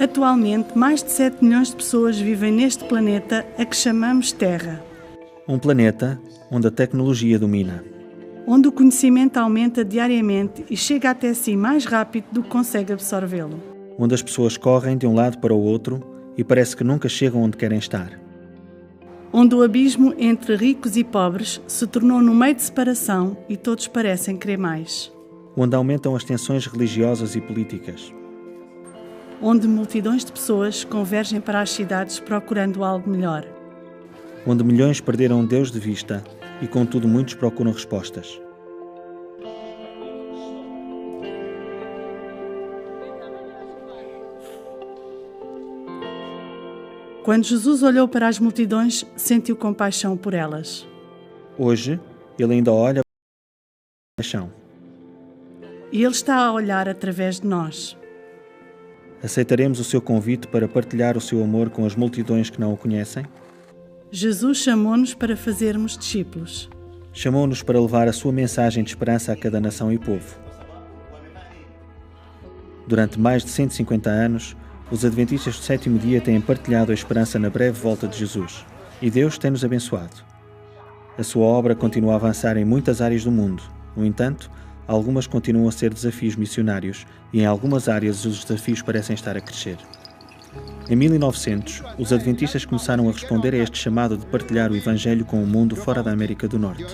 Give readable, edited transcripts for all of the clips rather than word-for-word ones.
Atualmente, mais de 7 milhões de pessoas vivem neste planeta a que chamamos Terra. Um planeta onde a tecnologia domina. Onde o conhecimento aumenta diariamente e chega até si mais rápido do que consegue absorvê-lo. Onde as pessoas correm de um lado para o outro e parece que nunca chegam onde querem estar. Onde o abismo entre ricos e pobres se tornou no meio de separação e todos parecem querer mais. Onde aumentam as tensões religiosas e políticas. Onde multidões de pessoas convergem para as cidades procurando algo melhor. Onde milhões perderam Deus de vista e, contudo, muitos procuram respostas. Quando Jesus olhou para as multidões, sentiu compaixão por elas. Hoje, ele ainda olha com compaixão. E Ele está a olhar através de nós. Aceitaremos o seu convite para partilhar o seu amor com as multidões que não o conhecem? Jesus chamou-nos para fazermos discípulos. Chamou-nos para levar a sua mensagem de esperança a cada nação e povo. Durante mais de 150 anos, os adventistas do sétimo dia têm partilhado a esperança na breve volta de Jesus. E Deus tem-nos abençoado. A sua obra continua a avançar em muitas áreas do mundo. No entanto, algumas continuam a ser desafios missionários e em algumas áreas os desafios parecem estar a crescer. Em 1900, os adventistas começaram a responder a este chamado de partilhar o Evangelho com o mundo fora da América do Norte.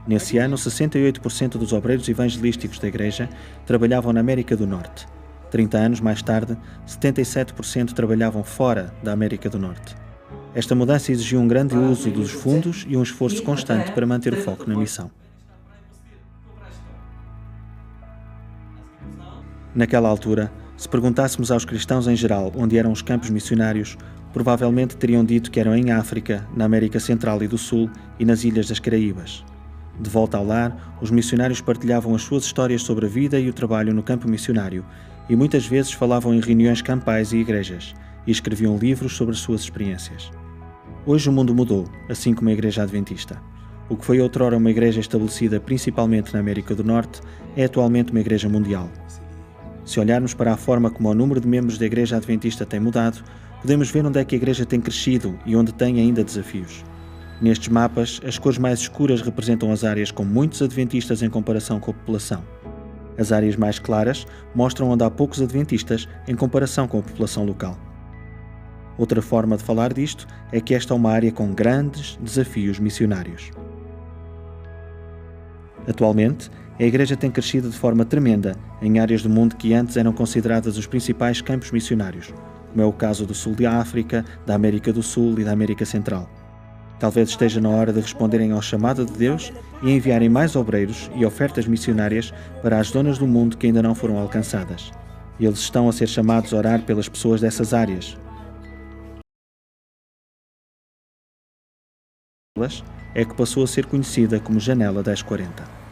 Nesse ano, 68% dos obreiros evangelísticos da Igreja trabalhavam na América do Norte. 30 anos mais tarde, 77% trabalhavam fora da América do Norte. Esta mudança exigiu um grande uso dos fundos e um esforço constante para manter o foco na missão. Naquela altura, se perguntássemos aos cristãos em geral onde eram os campos missionários, provavelmente teriam dito que eram em África, na América Central e do Sul e nas Ilhas das Caraíbas. De volta ao lar, os missionários partilhavam as suas histórias sobre a vida e o trabalho no campo missionário e muitas vezes falavam em reuniões campais e igrejas e escreviam livros sobre as suas experiências. Hoje o mundo mudou, assim como a Igreja Adventista. O que foi outrora uma igreja estabelecida principalmente na América do Norte é atualmente uma igreja mundial. Se olharmos para a forma como o número de membros da Igreja Adventista tem mudado, podemos ver onde é que a Igreja tem crescido e onde tem ainda desafios. Nestes mapas, as cores mais escuras representam as áreas com muitos adventistas em comparação com a população. As áreas mais claras mostram onde há poucos adventistas em comparação com a população local. Outra forma de falar disto é que esta é uma área com grandes desafios missionários. Atualmente, a Igreja tem crescido de forma tremenda em áreas do mundo que antes eram consideradas os principais campos missionários, como é o caso do sul da África, da América do Sul e da América Central. Talvez esteja na hora de responderem ao chamado de Deus e enviarem mais obreiros e ofertas missionárias para as zonas do mundo que ainda não foram alcançadas. E eles estão a ser chamados a orar pelas pessoas dessas áreas. É que passou a ser conhecida como Janela 1040.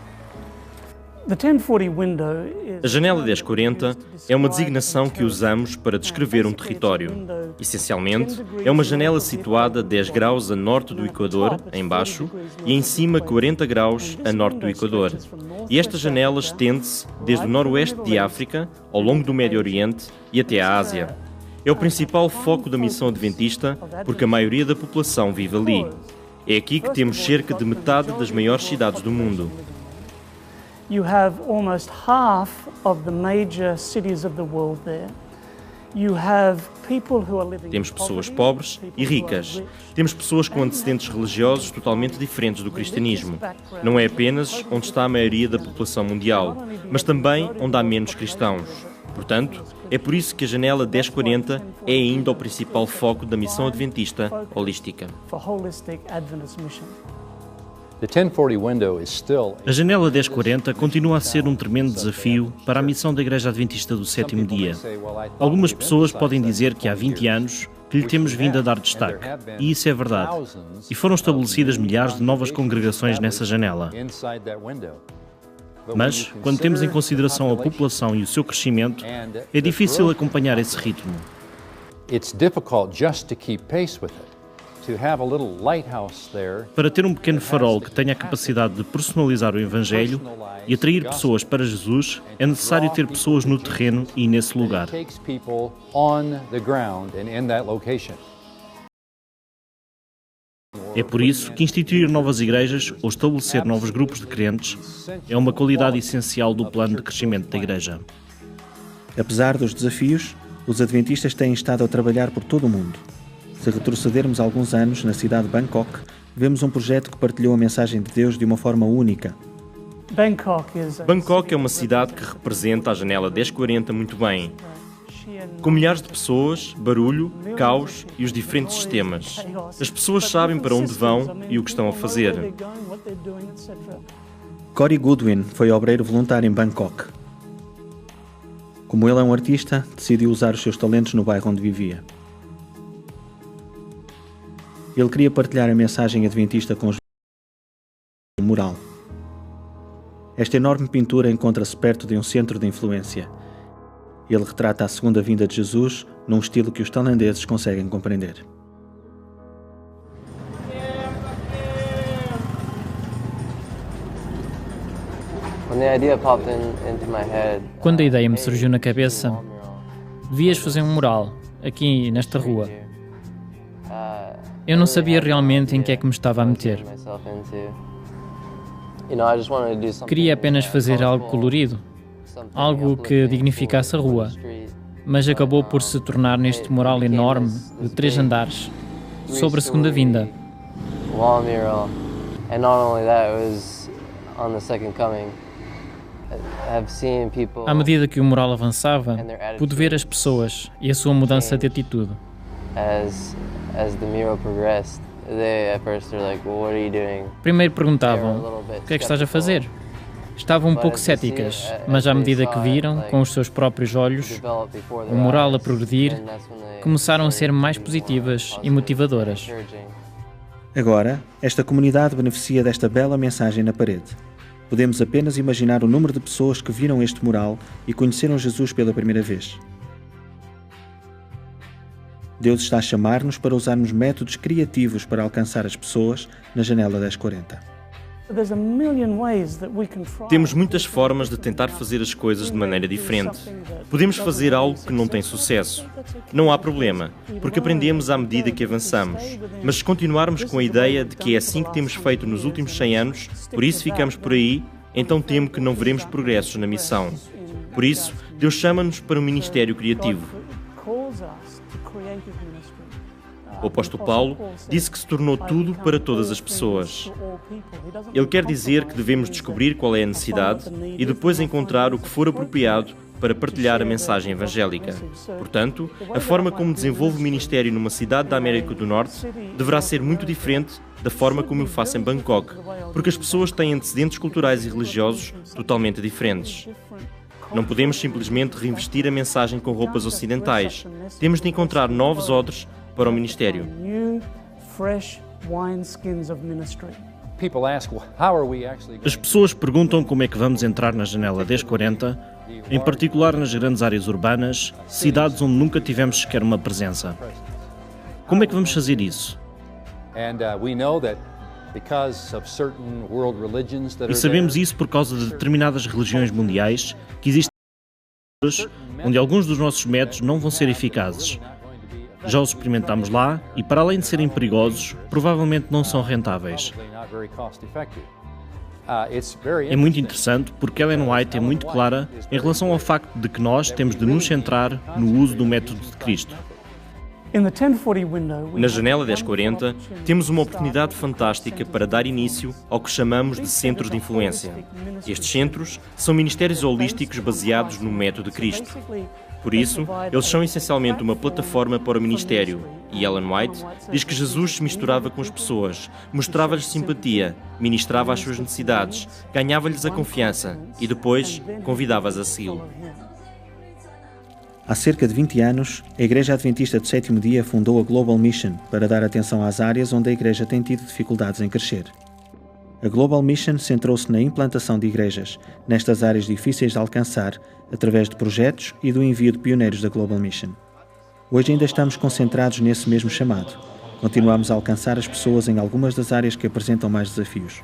A janela 1040 é uma designação que usamos para descrever um território. Essencialmente, é uma janela situada 10 graus a norte do Equador, em baixo, e em cima 40 graus a norte do Equador. E esta janela estende-se desde o noroeste de África, ao longo do Médio Oriente e até à Ásia. É o principal foco da missão adventista, porque a maioria da população vive ali. É aqui que temos cerca de metade das maiores cidades do mundo. You have almost half of the major cities of the world there. You have people who are living. Temos pessoas pobres e ricas. Temos pessoas com antecedentes religiosos totalmente diferentes do cristianismo. Não é apenas onde está a maioria da população mundial, mas também onde há menos cristãos. Portanto, é por isso que a janela 1040 é ainda o principal foco da missão adventista holística. A janela 1040 continua a ser um tremendo desafio para a missão da Igreja Adventista do Sétimo Dia. Algumas pessoas podem dizer que há 20 anos que lhe temos vindo a dar destaque, e isso é verdade. E foram estabelecidas milhares de novas congregações nessa janela. Mas, quando temos em consideração a população e o seu crescimento, é difícil acompanhar esse ritmo. Para ter um pequeno farol que tenha a capacidade de personalizar o Evangelho e atrair pessoas para Jesus, é necessário ter pessoas no terreno e nesse lugar. É por isso que instituir novas igrejas ou estabelecer novos grupos de crentes é uma qualidade essencial do plano de crescimento da igreja. Apesar dos desafios, os adventistas têm estado a trabalhar por todo o mundo. Se retrocedermos alguns anos, na cidade de Bangkok, vemos um projeto que partilhou a mensagem de Deus de uma forma única. Bangkok é uma cidade que representa a janela 1040 muito bem. Com milhares de pessoas, barulho, caos e os diferentes sistemas. As pessoas sabem para onde vão e o que estão a fazer. Cory Goodwin foi obreiro voluntário em Bangkok. Como ele é um artista, decidiu usar os seus talentos no bairro onde vivia. Ele queria partilhar a mensagem adventista com os mural. Esta enorme pintura encontra-se perto de um centro de influência. Ele retrata a segunda vinda de Jesus num estilo que os tailandeses conseguem compreender. Quando a ideia me surgiu na cabeça, devias fazer um mural, aqui nesta rua. Eu não sabia realmente em que é que me estava a meter. Queria apenas fazer algo colorido, algo que dignificasse a rua, mas acabou por se tornar neste mural enorme de 3 andares, sobre a segunda vinda. À medida que o mural avançava, pude ver as pessoas e a sua mudança de atitude. Primeiro perguntavam, o que é que estás a fazer? Estavam um pouco céticas, mas à medida que viram, com os seus próprios olhos, o mural a progredir, começaram a ser mais positivas e motivadoras. Agora, esta comunidade beneficia desta bela mensagem na parede. Podemos apenas imaginar o número de pessoas que viram este mural e conheceram Jesus pela primeira vez. Deus está a chamar-nos para usarmos métodos criativos para alcançar as pessoas na janela 1040. Temos muitas formas de tentar fazer as coisas de maneira diferente. Podemos fazer algo que não tem sucesso. Não há problema, porque aprendemos à medida que avançamos. Mas se continuarmos com a ideia de que é assim que temos feito nos últimos 100 anos, por isso ficamos por aí, então temo que não veremos progressos na missão. Por isso, Deus chama-nos para um ministério criativo. O apóstolo Paulo disse que se tornou tudo para todas as pessoas. Ele quer dizer que devemos descobrir qual é a necessidade e depois encontrar o que for apropriado para partilhar a mensagem evangélica. Portanto, a forma como desenvolvo o ministério numa cidade da América do Norte deverá ser muito diferente da forma como eu faço em Bangkok, porque as pessoas têm antecedentes culturais e religiosos totalmente diferentes. Não podemos simplesmente reinvestir a mensagem com roupas ocidentais. Temos de encontrar novos odres para o ministério. As pessoas perguntam como é que vamos entrar na janela 1040, em particular nas grandes áreas urbanas, cidades onde nunca tivemos sequer uma presença. Como é que vamos fazer isso? E sabemos isso por causa de determinadas religiões mundiais que existem onde alguns dos nossos métodos não vão ser eficazes. Já os experimentámos lá e, para além de serem perigosos, provavelmente não são rentáveis. É muito interessante porque Ellen White é muito clara em relação ao facto de que nós temos de nos centrar no uso do método de Cristo. Na janela 1040, temos uma oportunidade fantástica para dar início ao que chamamos de centros de influência. Estes centros são ministérios holísticos baseados no método de Cristo. Por isso, eles são essencialmente uma plataforma para o ministério. E Ellen White diz que Jesus se misturava com as pessoas, mostrava-lhes simpatia, ministrava as suas necessidades, ganhava-lhes a confiança e depois convidava-as a segui-lo. Há cerca de 20 anos, a Igreja Adventista do Sétimo Dia fundou a Global Mission para dar atenção às áreas onde a Igreja tem tido dificuldades em crescer. A Global Mission centrou-se na implantação de igrejas nestas áreas difíceis de alcançar através de projetos e do envio de pioneiros da Global Mission. Hoje ainda estamos concentrados nesse mesmo chamado, continuamos a alcançar as pessoas em algumas das áreas que apresentam mais desafios.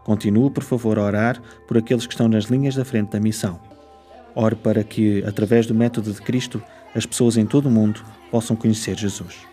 Continue, por favor, a orar por aqueles que estão nas linhas da frente da missão. Ore para que, através do método de Cristo, as pessoas em todo o mundo possam conhecer Jesus.